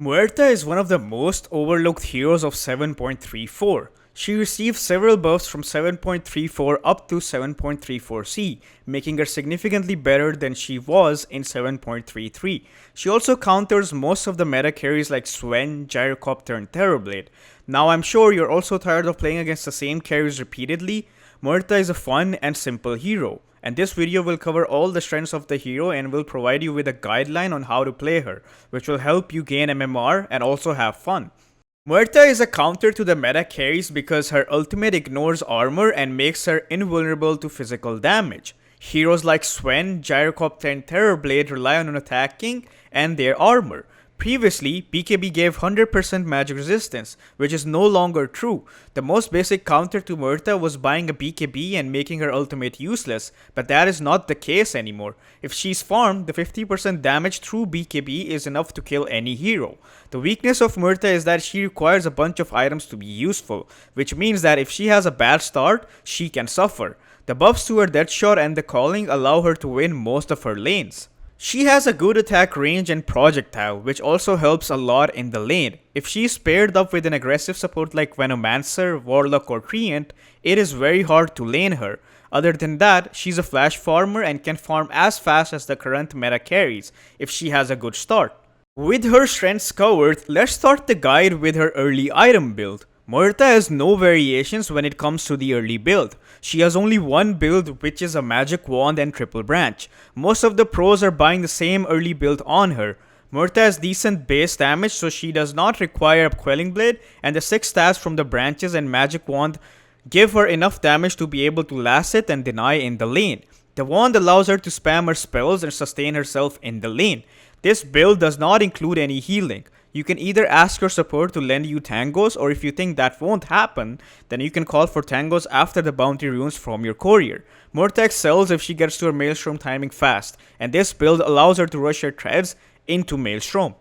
Muerta is one of the most overlooked heroes of 7.34. She received several buffs from 7.34 up to 7.34C, making her significantly better than she was in 7.33. She also counters most of the meta carries like Sven, Gyrocopter, and Terrorblade. Now I'm sure you're also tired of playing against the same carries repeatedly. Muerta is a fun and simple hero, and this video will cover all the strengths of the hero and will provide you with a guideline on how to play her, which will help you gain MMR and also have fun. Muerta is a counter to the meta carries because her ultimate ignores armor and makes her invulnerable to physical damage. Heroes like Sven, Gyrocopter, and Terrorblade rely on attacking and their armor. Previously, BKB gave 100% magic resistance, which is no longer true. The most basic counter to Muerta was buying a BKB and making her ultimate useless, but that is not the case anymore. If she's farmed, the 50% damage through BKB is enough to kill any hero. The weakness of Muerta is that she requires a bunch of items to be useful, which means that if she has a bad start, she can suffer. The buffs to her Deathshot and the Calling allow her to win most of her lanes. She has a good attack range and projectile, which also helps a lot in the lane. If she's paired up with an aggressive support like Venomancer, Warlock, or Treant, it is very hard to lane her. Other than that, she's a flash farmer and can farm as fast as the current meta carries if she has a good start. With her strengths covered, let's start the guide with her early item build. Muerta has no variations when it comes to the early build. She has only one build, which is a magic wand and triple branch. Most of the pros are buying the same early build on her. Muerta has decent base damage, so she does not require a quelling blade, and the 6 stats from the branches and magic wand give her enough damage to be able to last it and deny in the lane. The wand allows her to spam her spells and sustain herself in the lane. This build does not include any healing. You can either ask your support to lend you tangos, or if you think that won't happen, then you can call for tangos after the bounty runes from your courier. Muerta excels if she gets to her Maelstrom timing fast, and this build allows her to rush her treads into Maelstrom.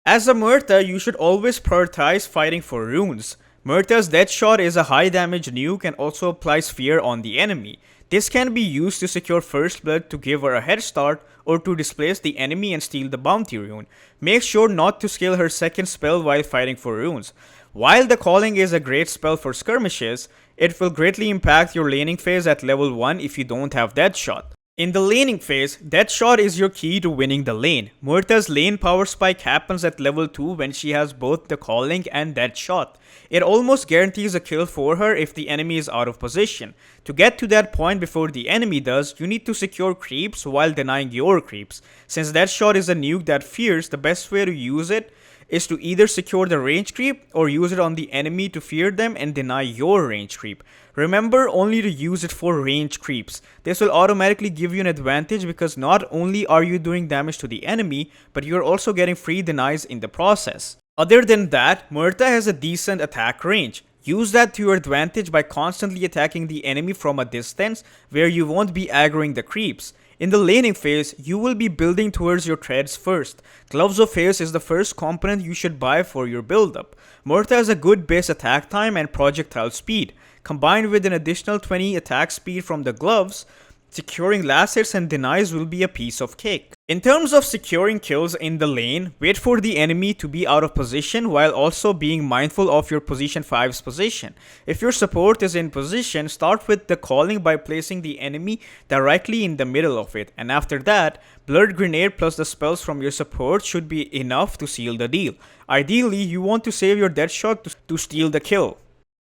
As a Muerta, you should always prioritize fighting for runes. Muerta's Deathshot is a high damage nuke and also applies fear on the enemy. This can be used to secure first blood to give her a head start or to displace the enemy and steal the bounty rune. Make sure not to skill her second spell while fighting for runes. While the Calling is a great spell for skirmishes, it will greatly impact your laning phase at level 1 if you don't have Deathshot. In the laning phase, Deathshot is your key to winning the lane. Muerta's lane power spike happens at level 2 when she has both the Calling and Deathshot. It almost guarantees a kill for her if the enemy is out of position. To get to that point before the enemy does, you need to secure creeps while denying your creeps. Since Deathshot is a nuke that fears, the best way to use it is to either secure the range creep or use it on the enemy to fear them and deny your range creep. Remember only to use it for range creeps. This will automatically give you an advantage because not only are you doing damage to the enemy, but you're also getting free denies in the process. Other than that, Muerta has a decent attack range. Use that to your advantage by constantly attacking the enemy from a distance where you won't be aggroing the creeps. In the laning phase, you will be building towards your treads first. Gloves of Haste is the first component you should buy for your build-up. Muerta has a good base attack time and projectile speed. Combined with an additional 20 attack speed from the gloves, securing last hits and denies will be a piece of cake. In terms of securing kills in the lane, wait for the enemy to be out of position while also being mindful of your position 5's position. If your support is in position, start with the Calling by placing the enemy directly in the middle of it, and after that, Blurred Grenade plus the spells from your support should be enough to seal the deal. Ideally, you want to save your Deathshot to steal the kill.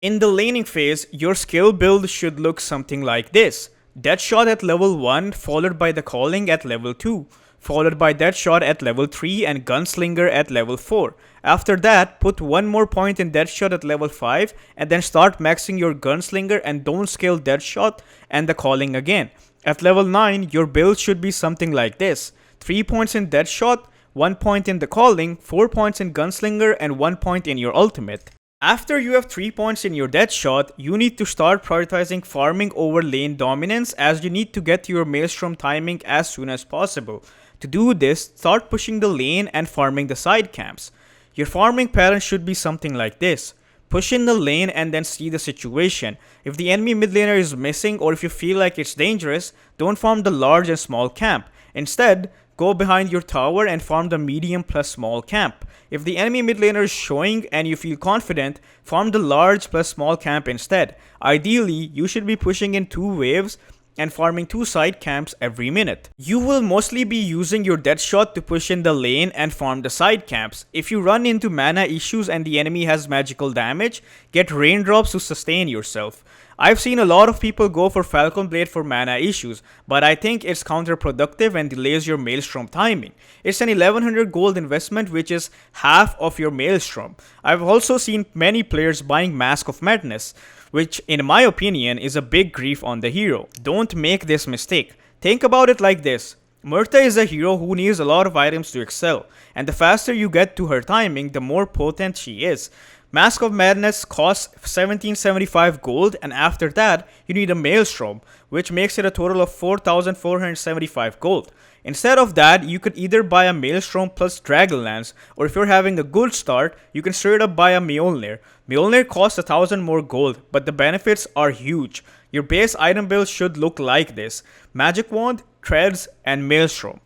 In the laning phase, your skill build should look something like this. Deathshot at level 1 followed by the Calling at level 2, followed by Deathshot at level 3 and Gunslinger at level 4. After that, put one more point in Deathshot at level 5 and then start maxing your Gunslinger and don't scale Deathshot and the Calling again. At level 9, your build should be something like this. 3 points in Deathshot, 1 point in the Calling, 4 points in Gunslinger and 1 point in your ultimate. After you have 3 points in your Deathshot, you need to start prioritizing farming over lane dominance as you need to get your Maelstrom timing as soon as possible. To do this, start pushing the lane and farming the side camps. Your farming pattern should be something like this. Push in the lane and then see the situation. If the enemy mid laner is missing or if you feel like it's dangerous, don't farm the large and small camp. Instead, go behind your tower and farm the medium plus small camp. If the enemy mid laner is showing and you feel confident, farm the large plus small camp instead. Ideally, you should be pushing in 2 waves and farming 2 side camps every minute. You will mostly be using your death shot to push in the lane and farm the side camps. If you run into mana issues and the enemy has magical damage, get raindrops to sustain yourself. I've seen a lot of people go for Falcon Blade for mana issues, but I think it's counterproductive and delays your Maelstrom timing. It's an 1100 gold investment, which is half of your Maelstrom. I've also seen many players buying Mask of Madness, which in my opinion is a big grief on the hero. Don't make this mistake. Think about it like this. Muerta is a hero who needs a lot of items to excel, and the faster you get to her timing, the more potent she is. Mask of Madness costs 1775 gold, and after that, you need a Maelstrom, which makes it a total of 4475 gold. Instead of that, you could either buy a Maelstrom plus Dragonlance, or if you're having a good start, you can straight up buy a Mjolnir. Mjolnir costs 1000 more gold, but the benefits are huge. Your base item build should look like this: Magic Wand, Treads, and Maelstrom.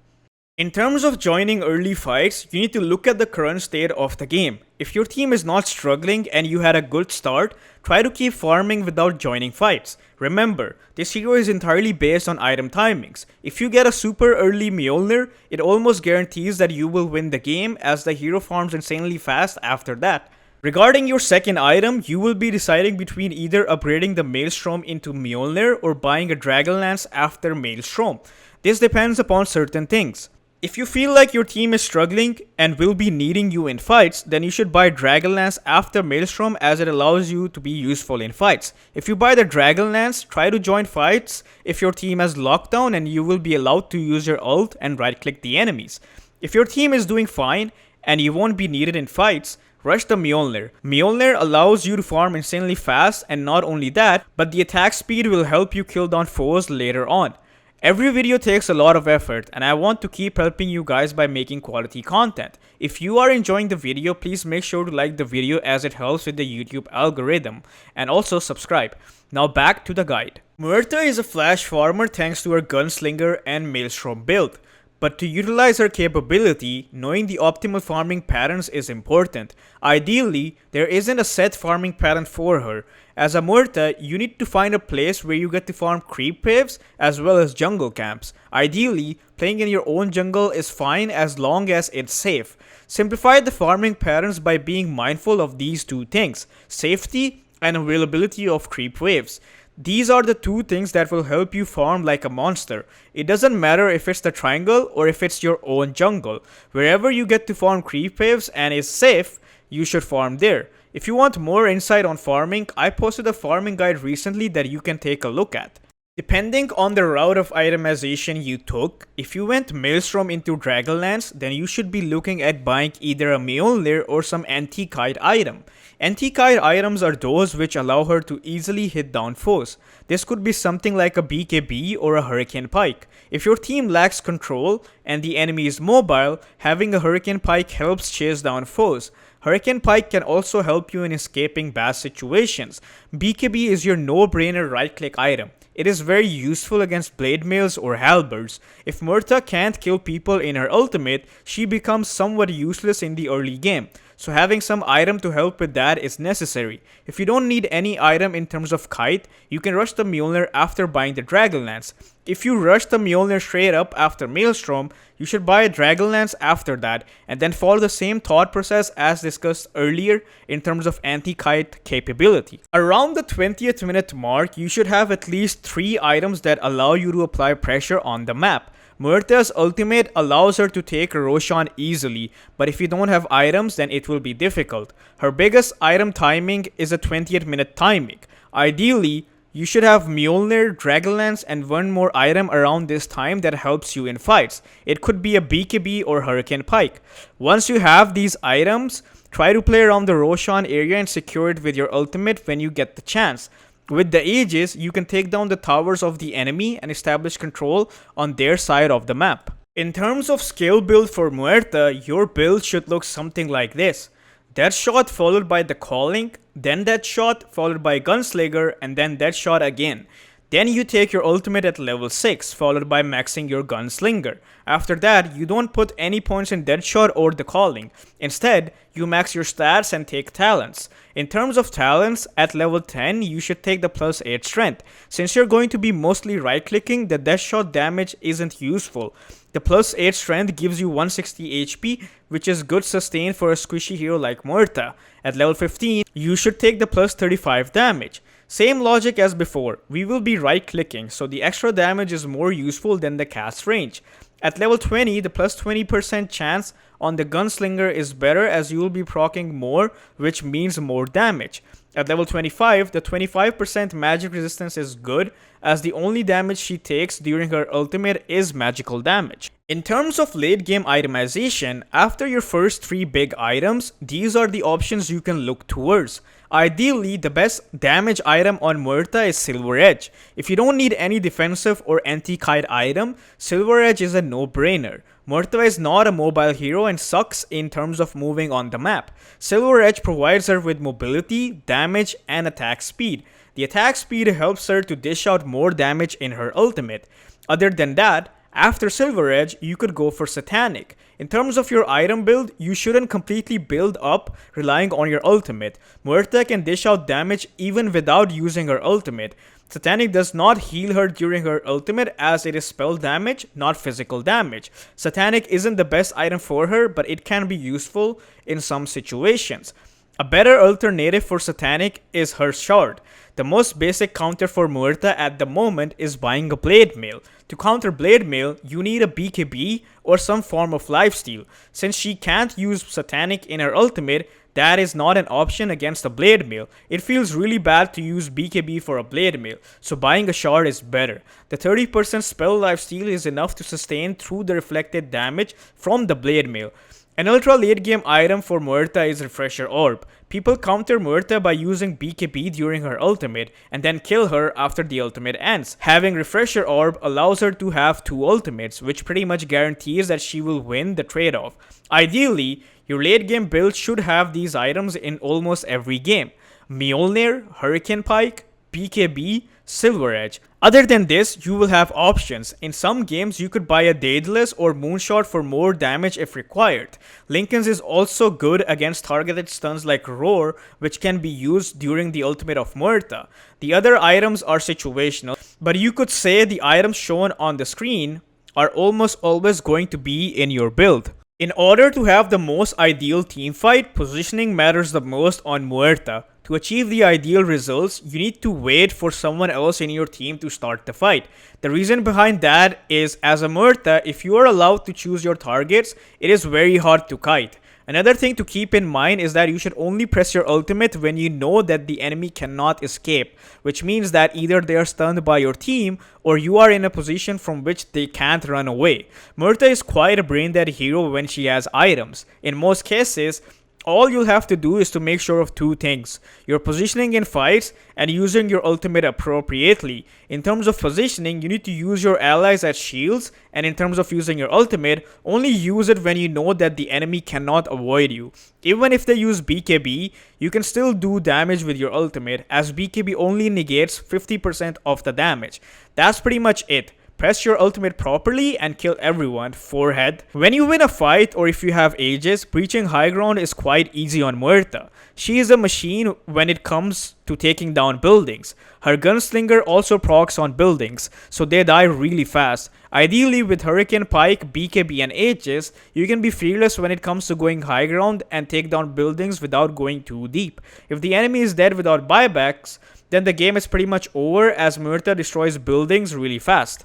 In terms of joining early fights, you need to look at the current state of the game. If your team is not struggling and you had a good start, try to keep farming without joining fights. Remember, this hero is entirely based on item timings. If you get a super early Mjolnir, it almost guarantees that you will win the game, as the hero farms insanely fast after that. Regarding your second item, you will be deciding between either upgrading the Maelstrom into Mjolnir or buying a Dragonlance after Maelstrom. This depends upon certain things. If you feel like your team is struggling and will be needing you in fights, then you should buy Dragonlance after Maelstrom, as it allows you to be useful in fights. If you buy the Dragonlance, try to join fights if your team has lockdown, and you will be allowed to use your ult and right click the enemies. If your team is doing fine and you won't be needed in fights, rush the Mjolnir. Mjolnir allows you to farm insanely fast, and not only that, but the attack speed will help you kill down foes later on. Every video takes a lot of effort, and I want to keep helping you guys by making quality content. If you are enjoying the video, please make sure to like the video, as it helps with the YouTube algorithm, and also subscribe. Now back to the guide. Muerta is a flash farmer thanks to her Gunslinger and Maelstrom build. But to utilize her capability, knowing the optimal farming patterns is important. Ideally, there isn't a set farming pattern for her. As a Muerta, you need to find a place where you get to farm creep waves as well as jungle camps. Ideally, playing in your own jungle is fine as long as it's safe. Simplify the farming patterns by being mindful of these two things: safety and availability of creep waves. These are the two things that will help you farm like a monster. It doesn't matter if it's the triangle or if it's your own jungle. Wherever you get to farm creep waves and is safe, you should farm there. If you want more insight on farming, I posted a farming guide recently that you can take a look at. Depending on the route of itemization you took, if you went Maelstrom into Dragonlance, then you should be looking at buying either a Mjolnir or some anti-kite item. Anti-kite items are those which allow her to easily hit down foes. This could be something like a BKB or a Hurricane Pike. If your team lacks control and the enemy is mobile, having a Hurricane Pike helps chase down foes. Hurricane Pike can also help you in escaping bad situations. BKB is your no-brainer right-click item. It is very useful against blade mails or halberds. If Muerta can't kill people in her ultimate, she becomes somewhat useless in the early game. So having some item to help with that is necessary. If you don't need any item in terms of kite, you can rush the Mjolnir after buying the Dragonlance. If you rush the Mjolnir straight up after Maelstrom, you should buy a Dragonlance after that, and then follow the same thought process as discussed earlier in terms of anti-kite capability. Around the 20th minute mark, you should have at least 3 items that allow you to apply pressure on the map. Muerta's ultimate allows her to take Roshan easily, but if you don't have items, then it will be difficult. Her biggest item timing is a 20th minute timing. Ideally, you should have Mjolnir, Dragonlance, and one more item around this time that helps you in fights. It could be a BKB or Hurricane Pike. Once you have these items, try to play around the Roshan area and secure it with your ultimate when you get the chance. With the Aegis, you can take down the towers of the enemy and establish control on their side of the map. In terms of skill build for Muerta, your build should look something like this: Death Shot followed by the Calling, then Death Shot followed by Gunslinger, and then Death Shot again. Then you take your ultimate at level 6, followed by maxing your gunslinger. After that, you don't put any points in Deadshot or the Calling. Instead, you max your stats and take talents. In terms of talents, at level 10, you should take the plus 8 strength. Since you're going to be mostly right clicking, the Deathshot damage isn't useful. The plus 8 strength gives you 160 HP, which is good sustain for a squishy hero like Muerta. At level 15, you should take the plus 35 damage. Same logic as before, we will be right clicking, so the extra damage is more useful than the cast range. At level 20, the plus 20% chance on the gunslinger is better as you will be proccing more, which means more damage. At level 25, the 25% magic resistance is good as the only damage she takes during her ultimate is magical damage. In terms of late game itemization, after your first 3 big items, these are the options you can look towards. Ideally, the best damage item on Muerta is Silver Edge. If you don't need any defensive or anti-kite item, Silver Edge is a no-brainer. Muerta is not a mobile hero and sucks in terms of moving on the map. Silver Edge provides her with mobility, damage, and attack speed. The attack speed helps her to dish out more damage in her ultimate. Other than that, after Silver Edge, you could go for Satanic. In terms of your item build, you shouldn't completely build up relying on your ultimate. Muerta can dish out damage even without using her ultimate. Satanic does not heal her during her ultimate as it is spell damage, not physical damage. Satanic isn't the best item for her, but it can be useful in some situations. A better alternative for Satanic is her Shard. The most basic counter for Muerta at the moment is buying a Blade Mail. To counter Blade Mail, you need a BKB or some form of lifesteal. Since she can't use Satanic in her ultimate, that is not an option against a Blade Mail. It feels really bad to use BKB for a Blade Mail, so buying a Shard is better. The 30% spell lifesteal is enough to sustain through the reflected damage from the Blade Mail. An ultra late game item for Muerta is Refresher Orb. People counter Muerta by using BKB during her ultimate and then kill her after the ultimate ends. Having Refresher Orb allows her to have 2 ultimates, which pretty much guarantees that she will win the trade-off. Ideally, your late game build should have these items in almost every game. Mjolnir, Hurricane Pike, BKB, Silver Edge. Other than this, you will have options. In some games, you could buy a Daedalus or Moonshot for more damage if required. Lincoln's is also good against targeted stuns like Roar, which can be used during the ultimate of Muerta. The other items are situational, but you could say the items shown on the screen are almost always going to be in your build. In order to have the most ideal teamfight, positioning matters the most on Muerta. To achieve the ideal results, you need to wait for someone else in your team to start the fight. The reason behind that is, as a Muerta, if you are allowed to choose your targets, it is very hard to kite. Another thing to keep in mind is that you should only press your ultimate when you know that the enemy cannot escape, which means that either they are stunned by your team or you are in a position from which they can't run away. Muerta is quite a brain dead hero when she has items. In most cases, all you'll have to do is to make sure of 2 things: your positioning in fights and using your ultimate appropriately. In terms of positioning, you need to use your allies as shields, and in terms of using your ultimate, only use it when you know that the enemy cannot avoid you. Even if they use BKB, you can still do damage with your ultimate, as BKB only negates 50% of the damage. That's pretty much it. Press your ultimate properly and kill everyone. Forehead. When you win a fight or if you have Aegis, breaching high ground is quite easy on Muerta. She is a machine when it comes to taking down buildings. Her gunslinger also procs on buildings, so they die really fast. Ideally, with Hurricane Pike, BKB and Aegis, you can be fearless when it comes to going high ground and take down buildings without going too deep. If the enemy is dead without buybacks, then the game is pretty much over as Muerta destroys buildings really fast.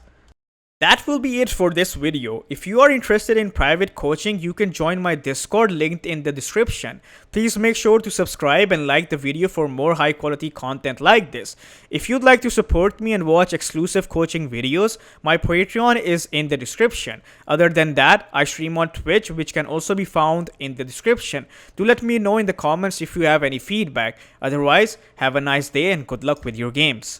That will be it for this video. If you are interested in private coaching, you can join my Discord linked in the description. Please make sure to subscribe and like the video for more high quality content like this. If you'd like to support me and watch exclusive coaching videos, my Patreon is in the description. Other than that, I stream on Twitch, which can also be found in the description. Do let me know in the comments if you have any feedback. Otherwise, have a nice day and good luck with your games.